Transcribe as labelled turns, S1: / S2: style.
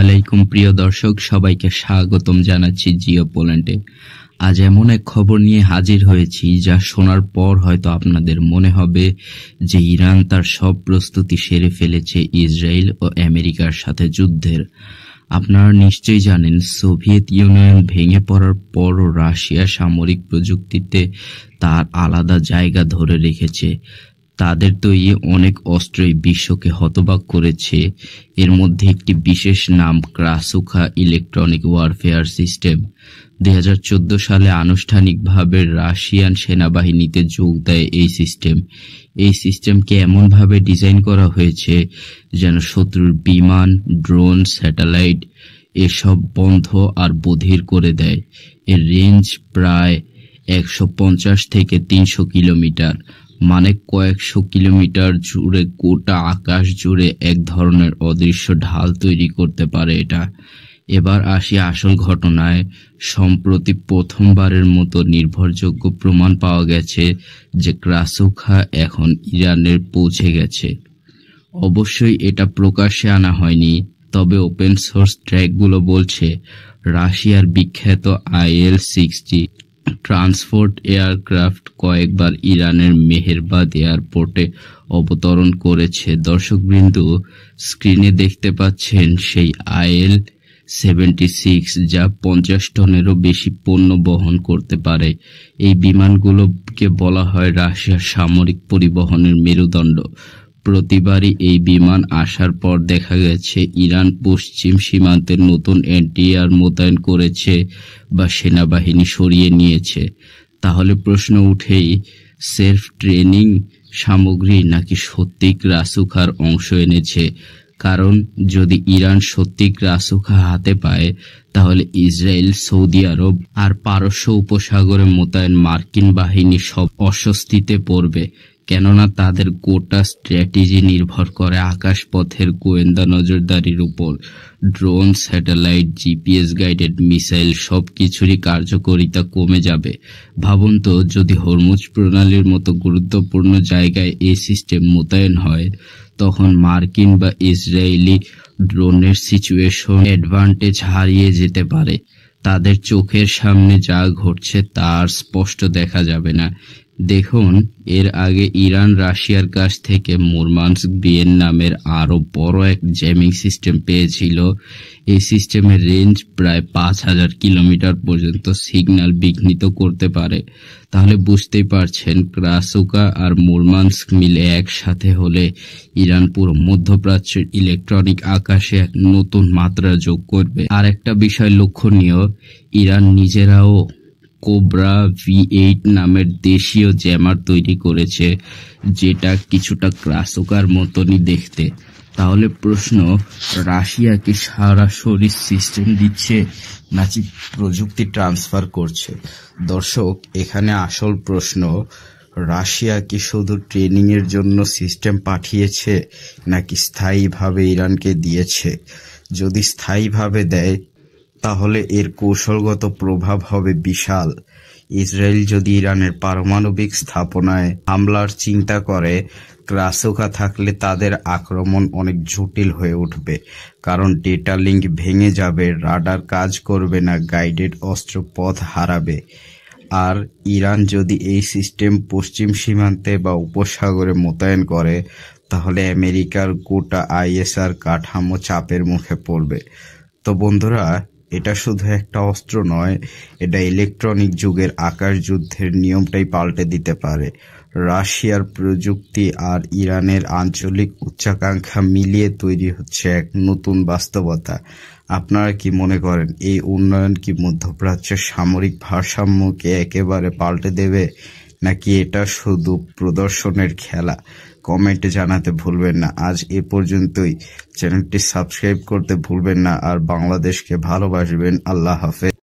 S1: আলাইকুম প্রিয় দর্শক, সবাইকে স্বাগতম জানাচ্ছি জিও পোল্যান্ডে। আজ এমন এক খবর নিয়ে হাজির হয়েছি যা শোনার পর হয়তো আপনাদের মনে হবে যে ইরান তার সব প্রস্তুতি সেরে ফেলেছে ইসরায়েল ও আমেরিকার সাথে যুদ্ধের। আপনারা নিশ্চয়ই জানেন, সোভিয়েত ইউনিয়ন ভেঙে পড়ার পরও রাশিয়া সামরিক প্রযুক্তিতে তার আলাদা জায়গা ধরে রেখেছে। তাদের তৈরি অনেক অস্ত্রই বিশ্বকে হতবাক করেছে। এর মধ্যে একটি বিশেষ নাম ক্রাসুখা ইলেকট্রনিক ওয়ারফেয়ার সিস্টেম। 2014 সালে আনুষ্ঠানিকভাবে রাশিয়ান সেনাবাহিনীতে যোগ দেয় এই সিস্টেম। এই সিস্টেমকে এমনভাবে ডিজাইন করা হয়েছে যেন শত্রুর বিমান, ড্রোন, স্যাটেলাইট এসব বন্ধ আর বধির করে দেয়। এর রেঞ্জ প্রায় 150 থেকে 300 কিলোমিটার, মানে কয়েকশো কিলোমিটার জুড়ে গোটা আকাশ জুড়ে এক ধরনের অদৃশ্য ঢাল তৈরি করতে পারে এটা। এবার আসি আসল ঘটনায়। সম্প্রতি প্রথমবারের মতো নির্ভরযোগ্য প্রমাণ পাওয়া গেছে যে ক্রাসুখা এখন ইরানের পৌঁছে গেছে। অবশ্যই এটা প্রকাশ্যে আনা হয়নি, তবে ওপেন সোর্স ট্র্যাকগুলো বলছে রাশিয়ার বিখ্যাত IL-60 ট্রান্সপোর্ট এয়ারক্রাফট কয়েকবার ইরানের মেহেরবাদ এয়ারপোর্টে অবতরণ করেছে। দর্শকবৃন্দ, স্ক্রিনে দেখতে পাচ্ছেন সেই IL-76 যা 50 টনেরও বেশি পণ্য বহন করতে পারে। এই বিমানগুলোকে বলা হয় রাশিয়ার সামরিক পরিবহনের মেরুদণ্ড। প্রতিবারই এই বিমান আসার পর দেখা গেছে ইরান পশ্চিম সীমান্তে নতুন এনটিআর মোতায়েন করেছে বা সেনাবাহিনী সরিয়ে নিয়েছে। তাহলে প্রশ্ন উঠেই, সেলফ ট্রেনিং সামগ্রী নাকি সত্যি ক্রাসুখার অংশ এনেছে? কারণ যদি ইরান সত্যি ক্রাসুখা হাতে পায়, তাহলে ইসরায়েল, সৌদি আরব আর পারস্য উপসাগরে মোতায়েন মার্কিন বাহিনী সব অস্বস্তিতে পড়বে। কেননা তাদের গোটা স্ট্র্যাটেজি নির্ভর করে আকাশপথের গোয়েন্দা নজরদারির উপর। Drone, satellite, GPS guided missile সবকিছুরই কার্যকারিতা কমে যাবে। ভাবুন তো, যদি হরমুজ প্রণালীর মতো গুরুত্বপূর্ণ জায়গায় এই সিস্টেম মোতায়েন হয়, তখন মার্কিন বা ইসরায়েলি ড্রোনের সিচুয়েশন অ্যাডভান্টেজ হারিয়ে যেতে পারে। তাদের চোখের সামনে যা ঘটছে তা আর স্পষ্ট দেখা যাবে না। দেখুন, এর আগে ইরান রাশিয়ার কাছ থেকে মুরমানস্ক বিএন নামের আরো বড় এক জ্যামিং সিস্টেম পেয়েছিল। এই সিস্টেমের রেঞ্জ প্রায় 5000 কিলোমিটার পর্যন্ত সিগন্যাল বিঘ্নিত করতে পারে। তাহলে বুঝতেই পারছেন, ক্রাসুখা আর মুরমানস্ক মিলে একসাথে হলে ইরান পুরো মধ্যপ্রাচ্যের ইলেকট্রনিক আকাশে এক নতুন মাত্রা যোগ করবে। আর একটা বিষয় লক্ষণীয়, ইরান নিজেরাও কোবরা V8 নামের দেশীয় জ্যামার তৈরি করেছে, যেটা কিছুটা ক্রাসুখার মতনই দেখতে। তাহলে প্রশ্ন, রাশিয়া কি সরাসরি সিস্টেম দিচ্ছে নাকি প্রযুক্তি ট্রান্সফার করছে? দর্শক, এখানে আসল প্রশ্ন, রাশিয়া কি শুধু ট্রেনিং এর জন্য সিস্টেম পাঠিয়েছে নাকি স্থায়ীভাবে ইরানকে দিয়েছে? যদি স্থায়ীভাবে দেয়, তাহলে এর কৌশলগত প্রভাব হবে বিশাল। ইসরায়েল যদি ইরানের পারমাণবিক স্থাপনায় হামলার চিন্তা করে, ক্রাসুখা থাকলে তাদের আক্রমণ অনেক জটিল হয়ে উঠবে। কারণ ডেটা লিঙ্ক ভেঙে যাবে, রাডার কাজ করবে না, গাইডেড অস্ত্র পথ হারাবে। আর ইরান যদি এই সিস্টেম পশ্চিম সীমান্তে বা উপসাগরে মোতায়েন করে, তাহলে আমেরিকার গোটা ISR কাঠামো চাপের মুখে পড়বে। তো বন্ধুরা, এটা শুধু একটা অস্ত্র নয়, এটা ইলেকট্রনিক যুগের আকাশ যুদ্ধের নিয়মটাই পাল্টে দিতে পারে। রাশিয়ার প্রযুক্তি আর ইরানের আঞ্চলিক উচ্চাকাঙ্ক্ষা মিলিয়ে তৈরি হচ্ছে এক নতুন বাস্তবতা। আপনারা কি মনে করেন, এই উন্নয়ন কি মধ্যপ্রাচ্যের সামরিক ভারসাম্যকে একেবারে পাল্টে দেবে, নাকি এটা শুধু প্রদর্শনের খেলা? কমেন্টে জানাতে ভুলবেন না। আজ এ পর্যন্তই। চ্যানেলটি সাবস্ক্রাইব করতে ভুলবেন না আর বাংলাদেশকে ভালোবাসবেন। আল্লাহ হাফেজ।